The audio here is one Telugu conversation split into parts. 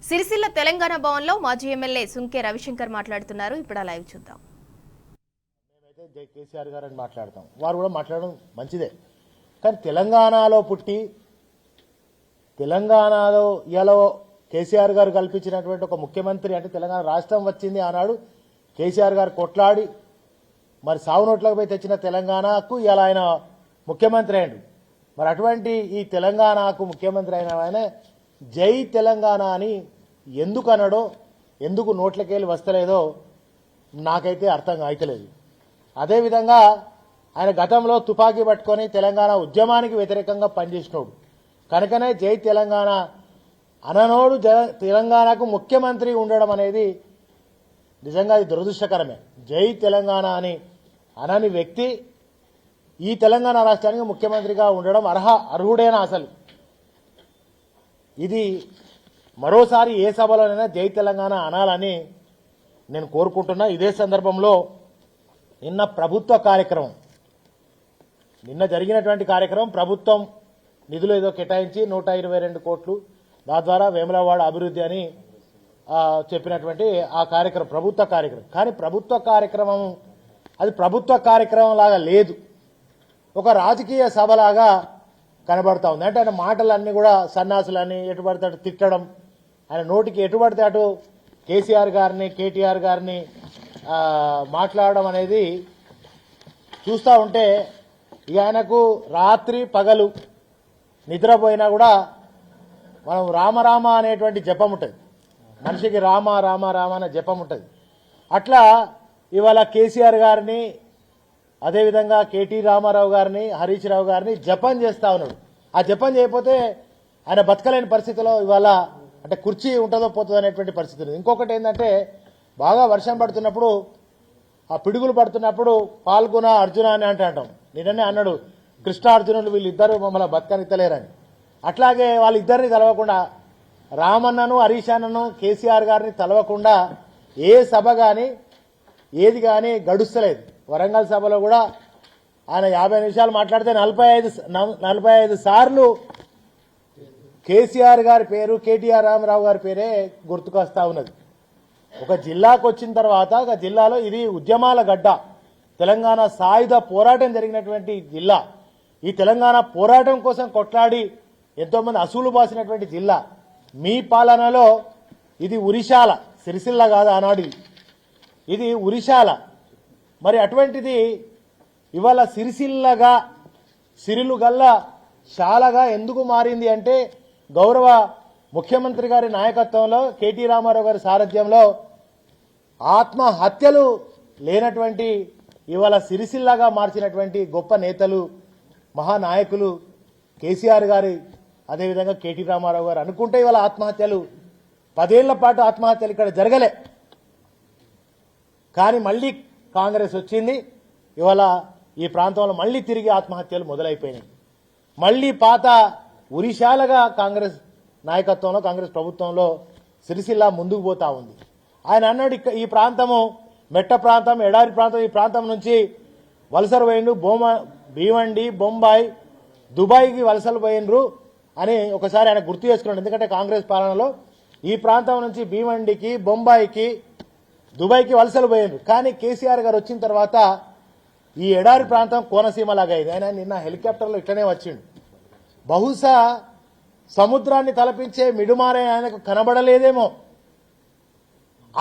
సిరిసిల్ల తెలంగాణ భవన్లో మాజీ ఎమ్మెల్యే సుంకే రవిశంకర్ మాట్లాడుతున్నారు. ఇప్పుడు ఆ లైవ్ చూద్దాం. మేమైతే కేసీఆర్ గారు అని మాట్లాడతాం, వారు కూడా మాట్లాడడం మంచిదే. కానీ తెలంగాణలో పుట్టి తెలంగాణలో ఇలా కేసీఆర్ గారు కల్పించినటువంటి ఒక ముఖ్యమంత్రి అంటే తెలంగాణ రాష్ట్రం వచ్చింది ఆనాడు కేసీఆర్ గారు కొట్లాడి మరి సాగు నోట్లకు పోయి తెచ్చిన తెలంగాణకు ఇలా ఆయన ముఖ్యమంత్రి అయ్యాడు. మరి అటువంటి ఈ తెలంగాణకు ముఖ్యమంత్రి అయిన ఆయన జై తెలంగాణ అని ఎందుకు అనడో, ఎందుకు నోట్లకెళ్ళి వస్తలేదో నాకైతే అర్థం అయితలేదు. అదేవిధంగా ఆయన గతంలో తుపాకీ పట్టుకొని తెలంగాణ ఉద్యమానికి వ్యతిరేకంగా పనిచేసినోడు కనుకనే జై తెలంగాణ అననోడు తెలంగాణకు ముఖ్యమంత్రి ఉండడం అనేది నిజంగా అది దురదృష్టకరమే. జై తెలంగాణ అని అనని వ్యక్తి ఈ తెలంగాణ రాష్ట్రానికి ముఖ్యమంత్రిగా ఉండడం అర్హుడేనా? అసలు ఇది మరోసారి ఏ సభలోనైనా జై తెలంగాణ అనాలని నేను కోరుకుంటున్నా. ఇదే సందర్భంలో నిన్న ప్రభుత్వ కార్యక్రమం, నిన్న జరిగినటువంటి కార్యక్రమం ప్రభుత్వం నిధులు ఏదో కేటాయించి 122 కోట్లు దాని ద్వారా వేములవాడ అభివృద్ధి అని చెప్పినటువంటి ఆ కార్యక్రమం ప్రభుత్వ కార్యక్రమం. కానీ ప్రభుత్వ కార్యక్రమం అది ప్రభుత్వ కార్యక్రమం లాగా లేదు, ఒక రాజకీయ సభలాగా కనబడతా ఉంది. అంటే ఆయన మాటలన్నీ కూడా సన్నాసులని ఎటు పడితే అటు తిట్టడం, ఆయన నోటికి ఎటు పడితే అటు కేసీఆర్ గారిని కేటీఆర్ గారిని మాట్లాడడం అనేది చూస్తూ ఉంటే ఇక ఆయనకు రాత్రి పగలు నిద్రపోయినా కూడా మనం రామరామ అనేటువంటి జపం ఉంటుంది, మనిషికి రామ రామ రామ అనే జపం ఉంటుంది. అట్లా ఇవాళ కేసీఆర్ గారిని అదేవిధంగా కేటీ రామారావు గారిని హరీష్ రావు గారిని జపం చేస్తా ఉన్నాడు. ఆ జపం చేయకపోతే ఆయన బతకలేని పరిస్థితిలో ఇవాళ అంటే కుర్చీ ఉంటుందో పోతుందో అనేటువంటి పరిస్థితి. ఇంకొకటి ఏంటంటే బాగా వర్షం పడుతున్నప్పుడు ఆ పిడుగులు పడుతున్నప్పుడు పాల్గొన అర్జున అని అంటాం. నిన్ననే అన్నాడు కృష్ణార్జునులు వీళ్ళిద్దరూ మమ్మల్ని బతకనిత్తలేరని. అట్లాగే వాళ్ళిద్దరిని తలవకుండా రామన్నను హరీష్ అన్నను కేసీఆర్ గారిని తలవకుండా ఏ సభ కానీ ఏది కానీ గడుస్తలేదు. వరంగల్ సభలో కూడా ఆయన 50 నిమిషాలు మాట్లాడితే 45 సార్లు కేసీఆర్ గారి పేరు కేటీఆర్ రామారావు గారి పేరే గుర్తుకొస్తా ఉన్నది. ఒక జిల్లాకు వచ్చిన తర్వాత ఒక జిల్లాలో ఇది ఉద్యమాల గడ్డ, తెలంగాణ సాయుధ పోరాటం జరిగినటువంటి జిల్లా, ఈ తెలంగాణ పోరాటం కోసం కొట్లాడి ఎంతోమంది అసూలు బాసినటువంటి జిల్లా. మీ పాలనలో ఇది ఉరిశాల, సిరిసిల్ల కాదు ఆనాడు, ఇది ఉరిశాల. మరి అటువంటిది ఇవాళ సిరిసిల్లగా సిరిలు గల్లా శాలగా ఎందుకు మారింది అంటే గౌరవ ముఖ్యమంత్రి గారి నాయకత్వంలో కేటీ రామారావు గారి సారథ్యంలో ఆత్మహత్యలు లేనటువంటి ఇవాళ సిరిసిల్లగా మార్చినటువంటి గొప్ప నేతలు మహానాయకులు కేసీఆర్ గారి అదేవిధంగా కేటీ రామారావు గారు అనుకుంటే ఇవాళ ఆత్మహత్యలు 10 ఏళ్ల పాటు ఆత్మహత్యలు ఇక్కడ జరగలే. కానీ మళ్ళీ కాంగ్రెస్ వచ్చింది, ఇవాళ ఈ ప్రాంతంలో మళ్ళీ తిరిగి ఆత్మహత్యలు మొదలైపోయినాయి. మళ్ళీ పాత ఉరిశాలగా కాంగ్రెస్ నాయకత్వంలో కాంగ్రెస్ ప్రభుత్వంలో సిరిసిల్ల ముందుకు పోతా ఉంది. ఆయన అన్నాడు ఈ ప్రాంతము మెట్ట ప్రాంతం, ఎడారి ప్రాంతం, ఈ ప్రాంతం నుంచి వలసలు పోయిండ్రు, భీవండి బొంబాయి దుబాయ్కి వలసలు పోయినరు అని ఒకసారి ఆయన గుర్తు చేసుకున్నాడు. ఎందుకంటే కాంగ్రెస్ పాలనలో ఈ ప్రాంతం నుంచి భీవండికి బొంబాయికి దుబాయ్కి వలసలు పోయినరు. కానీ కేసీఆర్ గారు వచ్చిన తర్వాత ఈ ఎడారి ప్రాంతం కోనసీమలాగా అయింది. ఆయన నిన్న హెలికాప్టర్లో ఇట్లనే వచ్చిండు. బహుశా సముద్రాన్ని తలపించే మిడుమారే ఆయనకు కనబడలేదేమో.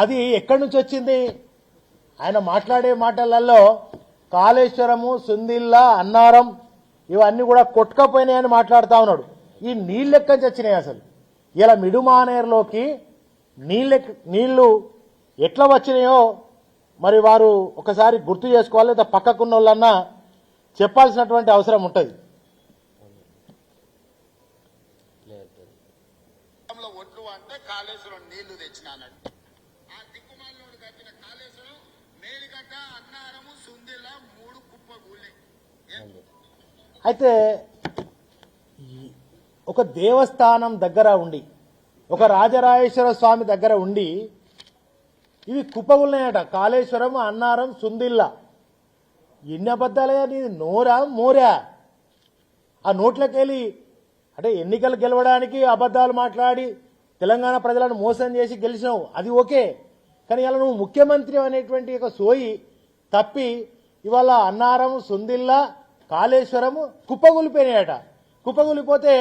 అది ఎక్కడి నుంచి వచ్చింది? ఆయన మాట్లాడే మాటలలో కాళేశ్వరము, సుందిల్లా, అన్నారం ఇవన్నీ కూడా కొట్టుకపోయినాయని మాట్లాడుతూ ఉన్నాడు. ఈ నీళ్ళు ఎక్కడి నుంచి వచ్చినాయి అసలు? ఇలా మిడుమానేరులోకి నీళ్లు ఎట్లా వచ్చినాయో మరి వారు ఒకసారి గుర్తు చేసుకోవాలి, లేదా పక్కకున్న వాళ్ళన్నా చెప్పాల్సినటువంటి అవసరం ఉంటుంది. ఒడ్లు అంటే కాళేశ్వరం నీళ్లు తెచ్చినాడు. ఆ దిక్కుమాలను కట్టిన కాళేశ్వరం మేడిగడ్డ, అన్నారము, సుందిల 3 కుప్ప గూళ్ళే. అయితే ఒక దేవస్థానం దగ్గర ఉండి, ఒక రాజరాజేశ్వర స్వామి దగ్గర ఉండి ఇవి కుప్పగున్నాయట. కాళేశ్వరం, అన్నారం, సుందిల్లా. ఎన్ని అబద్ధాలయ్యా నీది? నోరా మోరా? ఆ నోట్లకెళ్ళి అంటే ఎన్నికలు గెలవడానికి అబద్ధాలు మాట్లాడి తెలంగాణ ప్రజలను మోసం చేసి గెలిచినావు, అది ఓకే. కానీ ఇలా నువ్వు ముఖ్యమంత్రి అనేటువంటి ఒక సోయి తప్పి ఇవాళ అన్నారం, సుందిల్లా, కాళేశ్వరము కుప్పగూలిపోయినాయట. కుప్పగూలిపోతే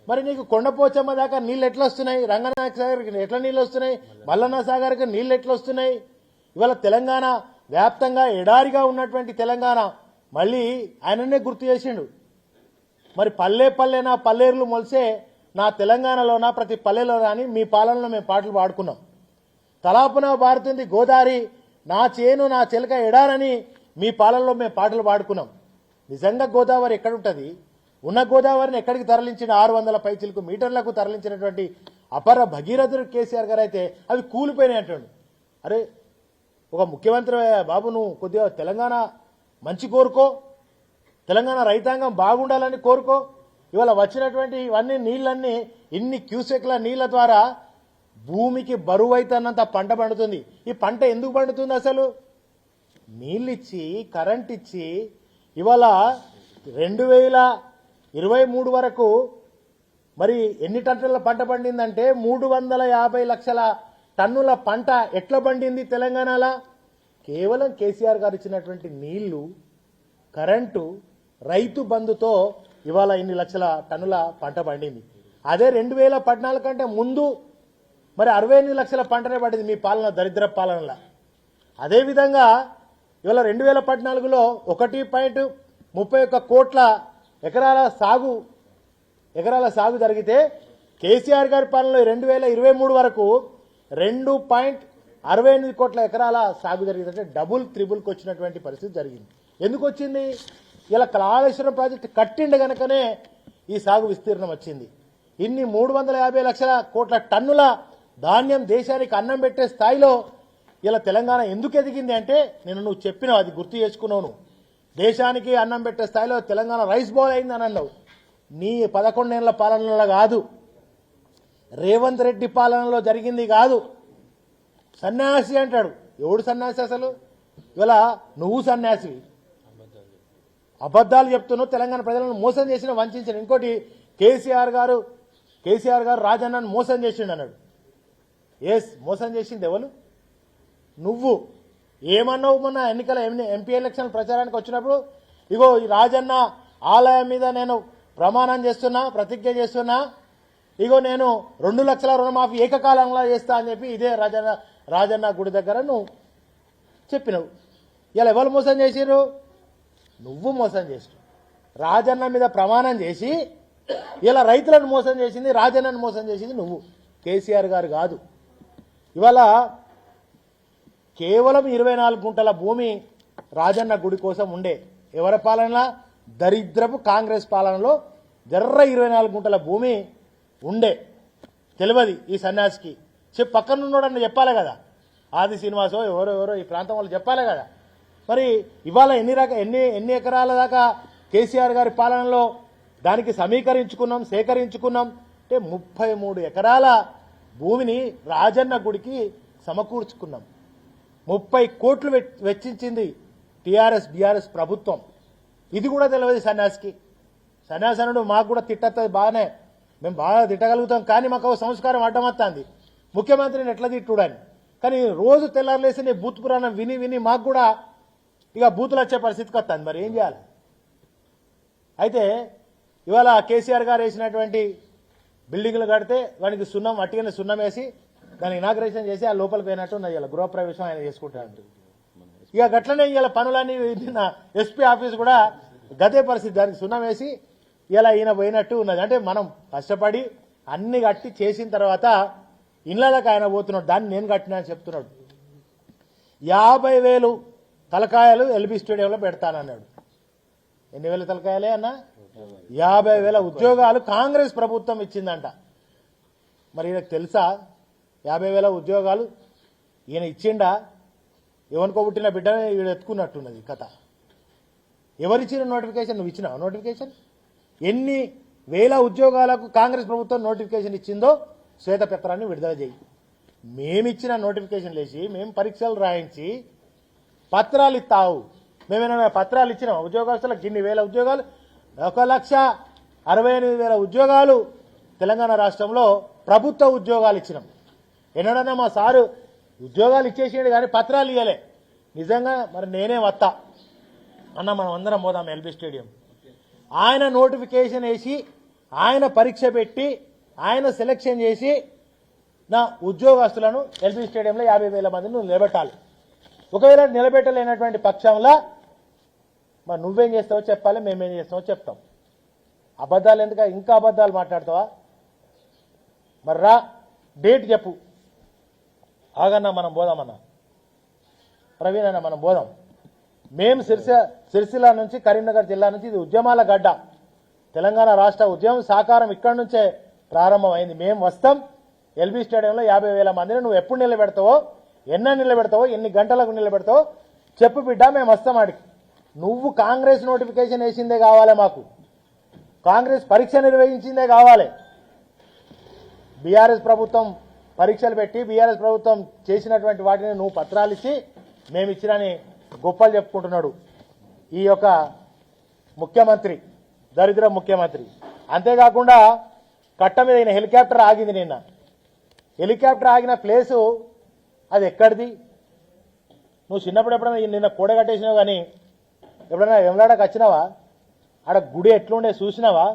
మరి నీకు కొండపోచమ్మ దాకా నీళ్ళు ఎట్లా వస్తున్నాయి? రంగనాయక సాగర్కి ఎట్లా నీళ్ళు వస్తున్నాయి? మల్లన్న సాగర్కి నీళ్ళు ఎట్లా వస్తున్నాయి? ఇవాళ తెలంగాణ వ్యాప్తంగా ఎడారిగా ఉన్నటువంటి తెలంగాణ మళ్ళీ ఆయననే గుర్తు చేసిండు. మరి పల్లెనా పల్లేరులు మొలిసే నా తెలంగాణలోనా ప్రతి పల్లెలో అని మీ పాలనలో మేము పాటలు పాడుకున్నాం. తలాపున బారుతుంది గోదావరి, నా చేను నా చిలక ఎడారని మీ పాలనలో మేము పాటలు పాడుకున్నాం. నిజంగా గోదావరి ఎక్కడుంటుంది? ఉన్న గోదావరిని ఎక్కడికి తరలించిన 600 పైచిలకు మీటర్లకు తరలించినటువంటి అపర భగీరథుడు కేసీఆర్ గారు అయితే అవి కూలిపోయినాయి అంటాడు. అరే ఒక ముఖ్యమంత్రి బాబు, నువ్వు కొద్దిగా తెలంగాణ మంచి కోరుకో, తెలంగాణ రైతాంగం బాగుండాలని కోరుకో. ఇవాళ వచ్చినటువంటి ఇవన్నీ నీళ్ళన్నీ ఇన్ని క్యూసెక్ల నీళ్ల ద్వారా భూమికి బరువు అయితేనంత పంట పండుతుంది. ఈ పంట ఎందుకు పండుతుంది? అసలు నీళ్ళిచ్చి కరెంట్ ఇచ్చి ఇవాళ 2023 వరకు మరి ఎన్ని టన్నుల పంట పండిందంటే 350 లక్షల టన్నుల పంట ఎట్లా పండింది తెలంగాణలో? కేవలం కేసీఆర్ గారు ఇచ్చినటువంటి నీళ్లు, కరెంటు, రైతు బంధుతో ఇవాళ ఇన్ని లక్షల టన్నుల పంట పండింది. అదే 2014 కంటే ముందు మరి 68 లక్షల పంటనే పడింది మీ పాలన, దరిద్ర పాలనలో. అదేవిధంగా ఇవాళ 2014లో 1.31 కోట్ల ఎకరాల సాగు జరిగితే కేసీఆర్ గారి పాలనలో 2023 వరకు 2.68 కోట్ల ఎకరాల సాగు జరిగిందంటే డబుల్ త్రిబుల్కి వచ్చినటువంటి పరిస్థితి జరిగింది. ఎందుకు వచ్చింది? ఇలా కాళేశ్వరం ప్రాజెక్టు కట్టిండ గనకనే ఈ సాగు విస్తీర్ణం వచ్చింది. ఇన్ని 350 లక్షల కోట్ల టన్నుల ధాన్యం దేశానికి అన్నం పెట్టే స్థాయిలో ఇలా తెలంగాణ ఎందుకు ఎదిగింది అంటే నువ్వు చెప్పినావు, అది గుర్తు చేసుకున్నావు. దేశానికి అన్నం పెట్టే స్థాయిలో తెలంగాణ రైస్ బౌల్ అయిందని అన్నావు. నీ 11 ఏళ్ల పాలనలో కాదు, రేవంత్ రెడ్డి పాలనలో జరిగింది కాదు. సన్యాసి అంటాడు. ఎవడు సన్యాసి అసలు? ఇవాళ నువ్వు సన్యాసివి, అబద్దాలు చెప్తున్నావు, తెలంగాణ ప్రజలను మోసం చేసిన, వంచిన. ఇంకోటి కేసీఆర్ గారు రాజన్నను మోసం చేసిండు అన్నాడు. మోసం చేసింది ఎవరు? నువ్వు. ఏమన్నావు మొన్న ఎన్నికల ఎంపీ ఎలక్షన్ ప్రచారానికి వచ్చినప్పుడు? ఇగో ఈ రాజన్న ఆలయం మీద నేను ప్రమాణం చేస్తున్నా, ప్రతిజ్ఞ చేస్తున్నా, ఇగో నేను 2 లక్షల రుణమాఫీ ఏకకాలంలో చేస్తా అని చెప్పి ఇదే రాజన్న గుడి దగ్గర నువ్వు చెప్పినావు. ఇలా ఎవరు మోసం చేసిరు? నువ్వు మోసం చేసినావు. రాజన్న మీద ప్రమాణం చేసి ఇలా రైతులను మోసం చేసింది, రాజన్నను మోసం చేసింది నువ్వు, కేసీఆర్ గారు కాదు. ఇవాళ కేవలం 24 గుంటల భూమి రాజన్న గుడి కోసం ఉండే. ఎవరి పాలన? దరిద్రపు కాంగ్రెస్ పాలనలో 24 గుంటల భూమి ఉండే. తెలియదు ఈ సన్యాసికి. పక్కన ఉన్నాడని చెప్పాలి కదా, ఆది శ్రీనివాసో ఎవరో ఈ ప్రాంతం వాళ్ళు చెప్పాలి కదా. మరి ఇవాళ ఎన్ని ఎకరాల దాకా కేసీఆర్ గారి పాలనలో దానికి సేకరించుకున్నాం అంటే 33 ఎకరాల భూమిని రాజన్న గుడికి సమకూర్చుకున్నాం. 30 కోట్లు వెచ్చించింది బీఆర్ఎస్ ప్రభుత్వం. ఇది కూడా తెలియదు సన్యాసికి. సన్యాసనుడు మాకు కూడా తిట్టతుంది బాగానే, మేము బాగా తిట్టగలుగుతాం, కానీ మాకు సంస్కారం అడ్డమవుతుంది ముఖ్యమంత్రిని ఎట్లా తిట్టుడని. కానీ రోజు తెల్లారలేసి నీ బూత్ పురాణం విని మాకు కూడా ఇక బూతులు వచ్చే పరిస్థితికి వస్తుంది. మరి ఏం చేయాలి? అయితే ఇవాళ కేసీఆర్ గారు వేసినటువంటి బిల్డింగ్లు కడితే వానికి అట్టిగానే సున్నం వేసి దాన్ని ఇనాగ్రేషన్ చేసి ఆ లోపల పోయినట్టు ఉన్నది. ఇలా గృహప్రవేశం ఆయన చేసుకుంటాడు. ఇక గట్లనే ఇలా పనులన్నీ ఎస్పీ ఆఫీస్ కూడా గదే పరిస్థితి, దానికి సున్నం వేసి ఇలా ఈయన పోయినట్టు ఉన్నది. అంటే మనం కష్టపడి అన్ని కట్టి చేసిన తర్వాత ఇళ్లకి ఆయన పోతున్నాడు. దాన్ని నేను కట్టినా అని చెప్తున్నాడు. 50,000 తలకాయలు ఎల్బీ స్టేడియంలో పెడతానన్నాడు. ఎన్ని వేల తలకాయలే అన్న? 50,000 ఉద్యోగాలు కాంగ్రెస్ ప్రభుత్వం ఇచ్చిందంట. మరి ఈయనకు తెలుసా 50,000 ఉద్యోగాలు ఈయన ఇచ్చిండా? ఎవరికో పుట్టిన బిడ్డనే వీడు ఎత్తుకున్నట్టున్నది కథ. ఎవరిచ్చిన నోటిఫికేషన్? నువ్వు ఇచ్చినావు నోటిఫికేషన్? ఎన్ని వేల ఉద్యోగాలకు కాంగ్రెస్ ప్రభుత్వం నోటిఫికేషన్ ఇచ్చిందో శ్వేతపత్రాన్ని విడుదల చేయి. మేమిచ్చిన నోటిఫికేషన్ లేచి మేము పరీక్షలు రాయించి పత్రాలు ఇస్తావు. మేమేమైనా పత్రాలు ఇచ్చినాం? ఉద్యోగస్తులకు ఇన్ని వేల ఉద్యోగాలు, 1,68,000 ఉద్యోగాలు తెలంగాణ రాష్ట్రంలో ప్రభుత్వ ఉద్యోగాలు ఇచ్చినాం. ఎన్నడన్నా మా సారు ఉద్యోగాలు ఇచ్చేసేయండి కానీ పత్రాలు ఇవ్వలే. నిజంగా మరి నేనే వస్తా అన్న, మనం అందరం పోదాం ఎల్బీ స్టేడియం. ఆయన నోటిఫికేషన్ వేసి ఆయన పరీక్ష పెట్టి ఆయన సెలెక్షన్ చేసి నా ఉద్యోగస్తులను ఎల్బీ స్టేడియంలో 50,000 మందిని నువ్వు నిలబెట్టాలి. ఒకవేళ నిలబెట్టలేనటువంటి పక్షంలో మరి నువ్వేం చేస్తావో చెప్పాలి, మేమేం చేస్తావో చెప్తాం. అబద్ధాలు ఎందుకు, ఇంకా అబద్ధాలు మాట్లాడతావా? మరి రా, డేట్ చెప్పు. ఆగన్నా మనం పోదామన్నా, ప్రవీణ్ అన్న మనం పోదాం. మేము సిరిసిల్ల నుంచి కరీంనగర్ జిల్లా నుంచి ఇది ఉద్యమాల గడ్డ. తెలంగాణ రాష్ట్ర ఉద్యమం సాకారం ఇక్కడి నుంచే ప్రారంభమైంది. మేము వస్తాం ఎల్బీ స్టేడియంలో 50,000 మందిని. నువ్వు ఎప్పుడు నిలబెడతావో, నిలబెడతావో, ఎన్ని గంటలకు నిలబెడతావో చెప్పు బిడ్డ, మేము వస్తాం ఆడికి. నువ్వు కాంగ్రెస్ నోటిఫికేషన్ వేసిందే కావాలి మాకు, కాంగ్రెస్ పరీక్ష నిర్వహించిందే కావాలి. బీఆర్ఎస్ ప్రభుత్వం పరీక్షలు పెట్టి బీఆర్ఎస్ ప్రభుత్వం చేసినటువంటి వాటిని నువ్వు పత్రాలు ఇచ్చి మేము ఇచ్చినని గొప్పలు చెప్పుకుంటున్నాడు ఈ యొక్క ముఖ్యమంత్రి, దరిద్ర ముఖ్యమంత్రి. అంతేకాకుండా కట్ట మీద ఈయన హెలికాప్టర్ ఆగింది. నిన్న హెలికాప్టర్ ఆగిన ప్లేసు అది ఎక్కడిది? నువ్వు చిన్నప్పుడు ఎప్పుడైనా నిన్న కూడగట్టేసినావు కానీ ఎప్పుడైనా వెమలాడకు వచ్చినావా? ఆడ గుడి ఎట్లుండే చూసినావా?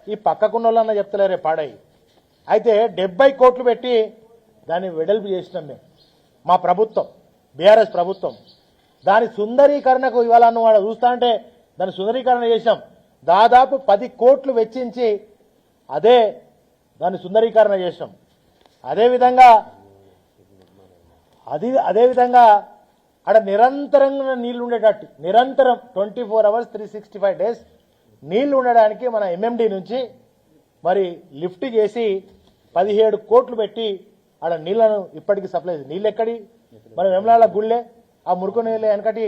ఈ పక్కకున్న వాళ్ళన్నా చెప్తలేరే పాడాయి. అయితే 70 కోట్లు పెట్టి దాన్ని వెడల్పు చేసినాం మేము, మా ప్రభుత్వం, బీఆర్ఎస్ ప్రభుత్వం. దాని సుందరీకరణకు ఇవాళ నువ్వు ఆడ చూస్తా అంటే దాని సుందరీకరణ చేసినాం. దాదాపు 10 కోట్లు వెచ్చించి దాన్ని సుందరీకరణ చేసినాం. అదేవిధంగా ఆడ నిరంతరంగా నీళ్లు ఉండేటట్టు, నిరంతరం 24 hours 365 days నీళ్లు ఉండడానికి మన ఎంఎండి నుంచి మరి లిఫ్ట్ చేసి 17 కోట్లు పెట్టి ఆడ నీళ్లను ఇప్పటికీ సప్లై. నీళ్ళు ఎక్కడి? మనం వెమలాడ గుళ్ళే ఆ మురుకు నీళ్ళు వెనకటి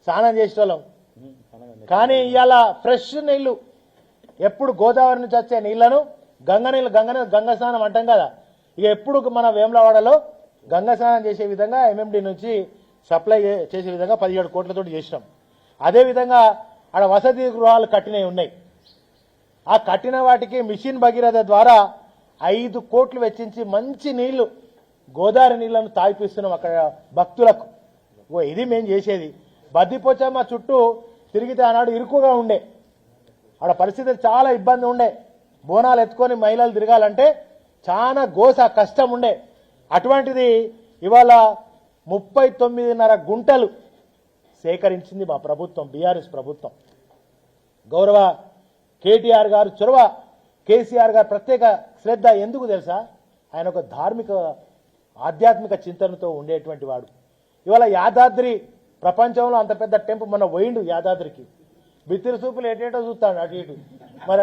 స్నానం చేసేవాళ్ళం. కానీ ఇవాళ ఫ్రెష్ నీళ్లు, ఎప్పుడు గోదావరి నుంచి వచ్చే నీళ్లను గంగ స్నానం అంటాం కదా, ఇక ఎప్పుడు మన వేములవాడలో గంగ స్నానం చేసే విధంగా ఎంఎండి నుంచి సప్లై చేసే విధంగా 17 కోట్లతో చేసినాం. అదేవిధంగా ఆడ వసతి గృహాలు కట్టినవి ఉన్నాయి. ఆ కట్టిన వాటికి మిషన్ భగీరథ ద్వారా 5 కోట్లు వెచ్చించి మంచి నీళ్లు, గోదావరి నీళ్లను తాగిపిస్తున్నాం అక్కడ భక్తులకు. ఇది మేము చేసేది. బద్దిపోచమ్మ చుట్టూ తిరిగితే ఆనాడు ఇరుకుగా ఉండే, ఆడ పరిస్థితి చాలా ఇబ్బంది ఉండే. బోనాలు ఎత్తుకొని మహిళలు తిరగాలంటే చాలా గోస కష్టం ఉండే. అటువంటిది ఇవాళ 39.5 గుంటలు సేకరించింది మా ప్రభుత్వం, బీఆర్ఎస్ ప్రభుత్వం. గౌరవ కేటీఆర్ గారు చొరవ, కేసీఆర్ గారు ప్రత్యేక శ్రద్ధ. ఎందుకు తెలుసా? ఆయన ఒక ధార్మిక ఆధ్యాత్మిక చింతనతో ఉండేటువంటి వాడు. ఇవాళ యాదాద్రి ప్రపంచంలో అంత పెద్ద టెంపుల్, మన పోయిండు యాదాద్రికి, బిత్తిరి సూపులు ఎటేటో చూస్తాడు అటు ఇటు. మరి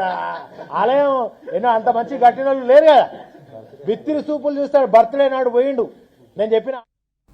ఆలయం ఎన్నో అంత మంచి కట్టిన వాళ్ళు లేరు కదా, బిత్తిరి సూపులు చూస్తాడు. బర్త్డే నాడు పోయిండు. నేను చెప్పిన